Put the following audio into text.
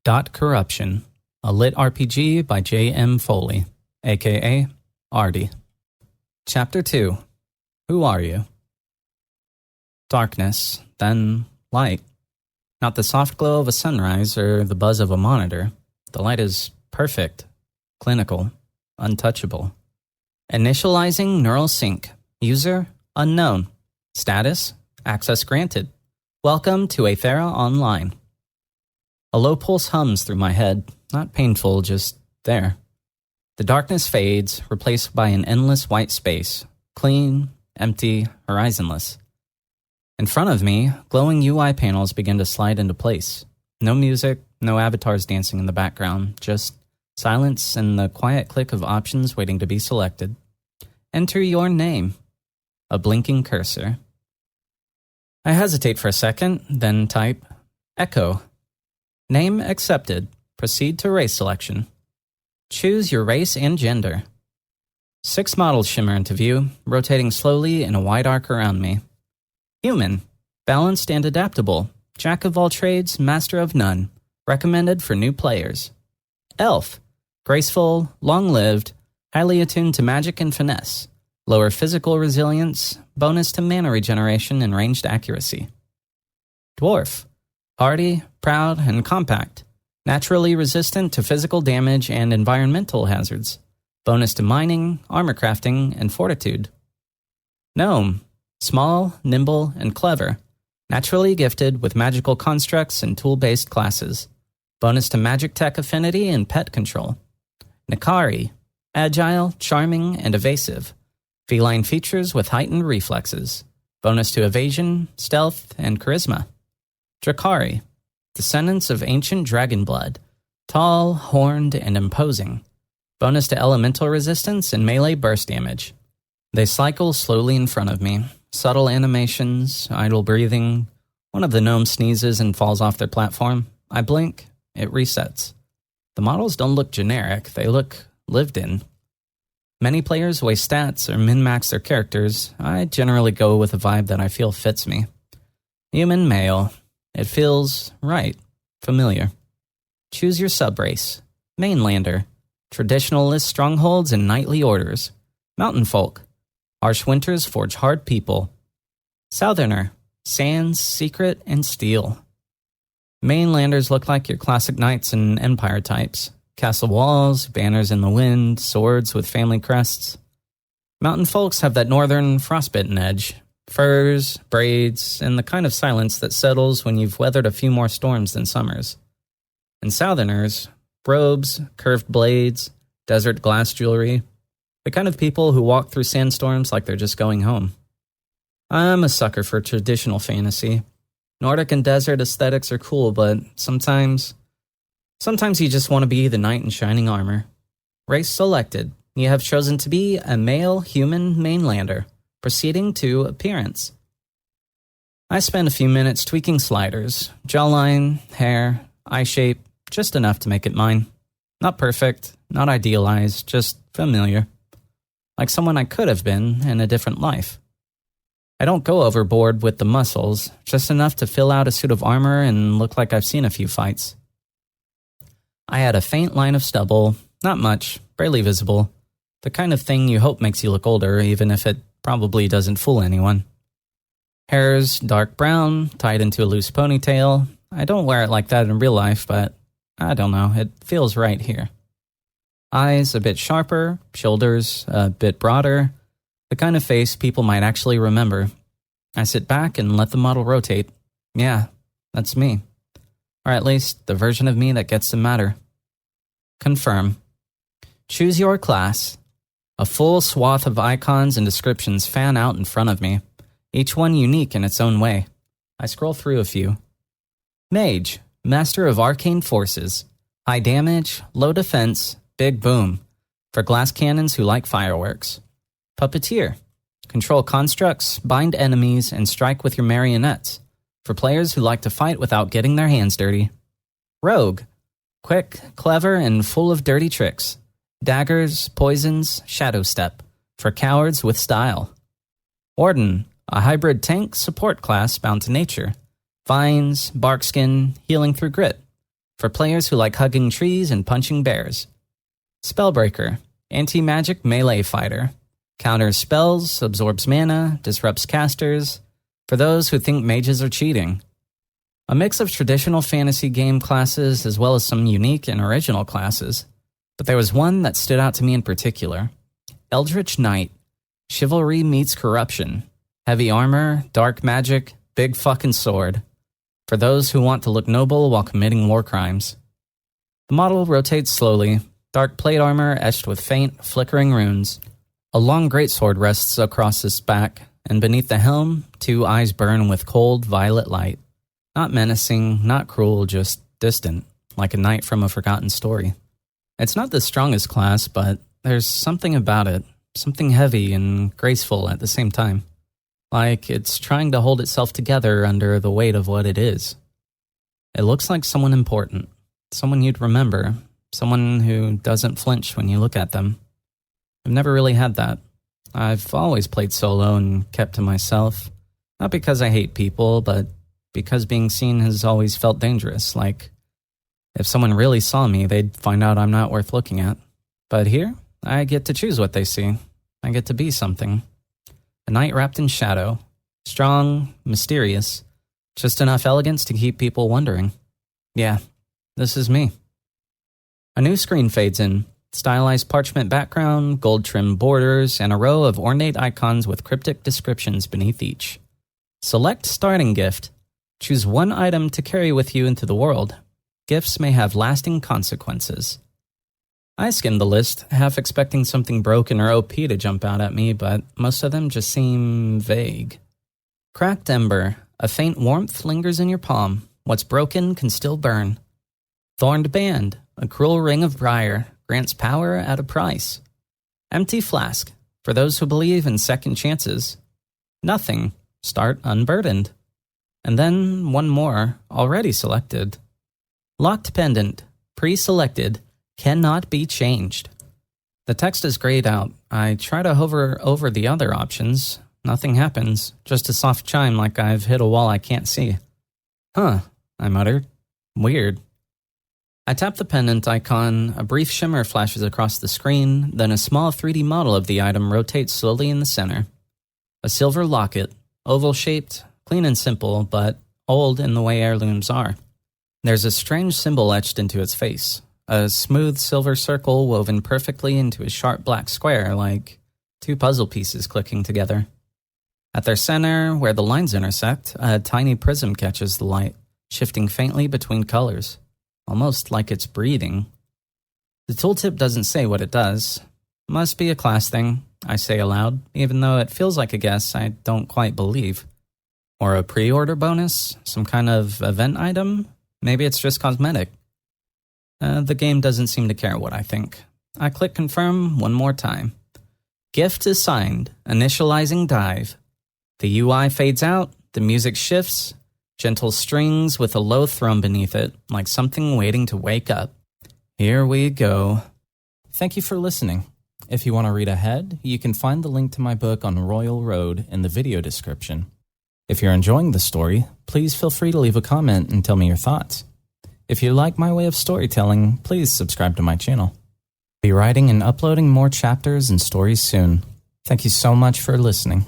Dot Corruption, a LitRPG by J.M. Foley, aka Artie. Chapter 2. Who are you? Darkness, then light. Not the soft glow of a sunrise or the buzz of a monitor. The light is perfect, clinical, untouchable. Initializing neural sync. User unknown. Status access granted. Welcome to Aethera Online. A low pulse hums through my head, not painful, just there. The darkness fades, replaced by an endless white space, clean, empty, horizonless. In front of me, glowing UI panels begin to slide into place. No music, no avatars dancing in the background, just silence and the quiet click of options waiting to be selected. Enter your name. A blinking cursor. I hesitate for a second, then type Echo. Name accepted. Proceed to race selection. Choose your race and gender. 6 models shimmer into view, rotating slowly in a wide arc around me. Human. Balanced and adaptable. Jack of all trades, master of none. Recommended for new players. Elf. Graceful, long-lived, highly attuned to magic and finesse. Lower physical resilience, bonus to mana regeneration and ranged accuracy. Dwarf. Hardy, proud, and compact. Naturally resistant to physical damage and environmental hazards. Bonus to mining, armor crafting, and fortitude. Gnome. Small, nimble, and clever. Naturally gifted with magical constructs and tool-based classes. Bonus to magic tech affinity and pet control. Nikari. Agile, charming, and evasive. Feline features with heightened reflexes. Bonus to evasion, stealth, and charisma. Drakari. Descendants of ancient dragon blood. Tall, horned, and imposing. Bonus to elemental resistance and melee burst damage. They cycle slowly in front of me. Subtle animations, idle breathing. One of the gnomes sneezes and falls off their platform. I blink. It resets. The models don't look generic. They look lived in. Many players waste stats or min-max their characters. I generally go with a vibe that I feel fits me. Human male. It feels right. Familiar. Choose your subrace. Mainlander. Traditionalist strongholds and knightly orders. Mountain folk. Harsh winters forge hard people. Southerner. Sands, secret, and steel. Mainlanders look like your classic knights and empire types. Castle walls, banners in the wind, swords with family crests. Mountain folks have that northern frostbitten edge. Furs, braids, and the kind of silence that settles when you've weathered a few more storms than summers. And Southerners, robes, curved blades, desert glass jewelry. The kind of people who walk through sandstorms like they're just going home. I'm a sucker for traditional fantasy. Nordic and desert aesthetics are cool, but sometimes you just want to be the knight in shining armor. Race selected. You have chosen to be a male human mainlander. Proceeding to appearance. I spend a few minutes tweaking sliders. Jawline, hair, eye shape, just enough to make it mine. Not perfect, not idealized, just familiar. Like someone I could have been in a different life. I don't go overboard with the muscles, just enough to fill out a suit of armor and look like I've seen a few fights. I had a faint line of stubble, not much, barely visible. The kind of thing you hope makes you look older, even if it probably doesn't fool anyone. Hair's dark brown, tied into a loose ponytail. I don't wear it like that in real life, but I don't know, it feels right here. Eyes a bit sharper, shoulders a bit broader. The kind of face people might actually remember. I sit back and let the model rotate. Yeah, that's me. Or at least the version of me that gets to matter. Confirm. Choose your class. A full swath of icons and descriptions fan out in front of me, each one unique in its own way. I scroll through a few. Mage, master of arcane forces. High damage, low defense, big boom. For glass cannons who like fireworks. Puppeteer, control constructs, bind enemies, and strike with your marionettes. For players who like to fight without getting their hands dirty. Rogue, quick, clever, and full of dirty tricks. Daggers, poisons, shadow step. For cowards with style. Warden, a hybrid tank support class bound to nature. Vines, barkskin, healing through grit. for players who like hugging trees and punching bears. Spellbreaker, anti-magic melee fighter. Counters spells, absorbs mana, disrupts casters, for those who think mages are cheating. A mix of traditional fantasy game classes as well as some unique and original classes. But there was one that stood out to me in particular. Eldritch Knight. Chivalry meets corruption. Heavy armor, dark magic, big fucking sword. For those who want to look noble while committing war crimes. The model rotates slowly, dark plate armor etched with faint, flickering runes. A long greatsword rests across his back, and beneath the helm, 2 eyes burn with cold, violet light. Not menacing, not cruel, just distant, like a knight from a forgotten story. It's not the strongest class, but there's something about it, something heavy and graceful at the same time. Like it's trying to hold itself together under the weight of what it is. It looks like someone important, someone you'd remember, someone who doesn't flinch when you look at them. I've never really had that. I've always played solo and kept to myself. Not because I hate people, but because being seen has always felt dangerous. Like, if someone really saw me, they'd find out I'm not worth looking at. But here, I get to choose what they see. I get to be something. A knight wrapped in shadow. Strong, mysterious. Just enough elegance to keep people wondering. Yeah, this is me. A new screen fades in. Stylized parchment background, gold-trimmed borders, and a row of ornate icons with cryptic descriptions beneath each. Select starting gift. Choose one item to carry with you into the world. Gifts may have lasting consequences. I skimmed the list, half expecting something broken or OP to jump out at me, but most of them just seem vague. Cracked ember. A faint warmth lingers in your palm. What's broken can still burn. Thorned band. A cruel ring of briar. Grants power at a price. Empty flask. For those who believe in second chances. Nothing. Start unburdened. And then one more, already selected. Locked pendant. Pre-selected. Cannot be changed. The text is grayed out. I try to hover over the other options. Nothing happens. Just a soft chime like I've hit a wall I can't see. Huh, I muttered. Weird. I tap the pendant icon, a brief shimmer flashes across the screen, then a small 3D model of the item rotates slowly in the center. A silver locket, oval-shaped, clean and simple, but old in the way heirlooms are. There's a strange symbol etched into its face, a smooth silver circle woven perfectly into a sharp black square, like 2 puzzle pieces clicking together. At their center, where the lines intersect, a tiny prism catches the light, shifting faintly between colors. Almost like it's breathing. The tooltip doesn't say what it does. Must be a class thing, I say aloud, even though it feels like a guess I don't quite believe. Or a pre-order bonus? Some kind of event item? Maybe it's just cosmetic. The game doesn't seem to care what I think. I click confirm one more time. Gift assigned. Initializing dive. The UI fades out, the music shifts, gentle strings with a low thrum beneath it, like something waiting to wake up. Here we go. Thank you for listening. If you want to read ahead, you can find the link to my book on Royal Road in the video description. If you're enjoying the story, please feel free to leave a comment and tell me your thoughts. If you like my way of storytelling, please subscribe to my channel. I'll be writing and uploading more chapters and stories soon. Thank you so much for listening.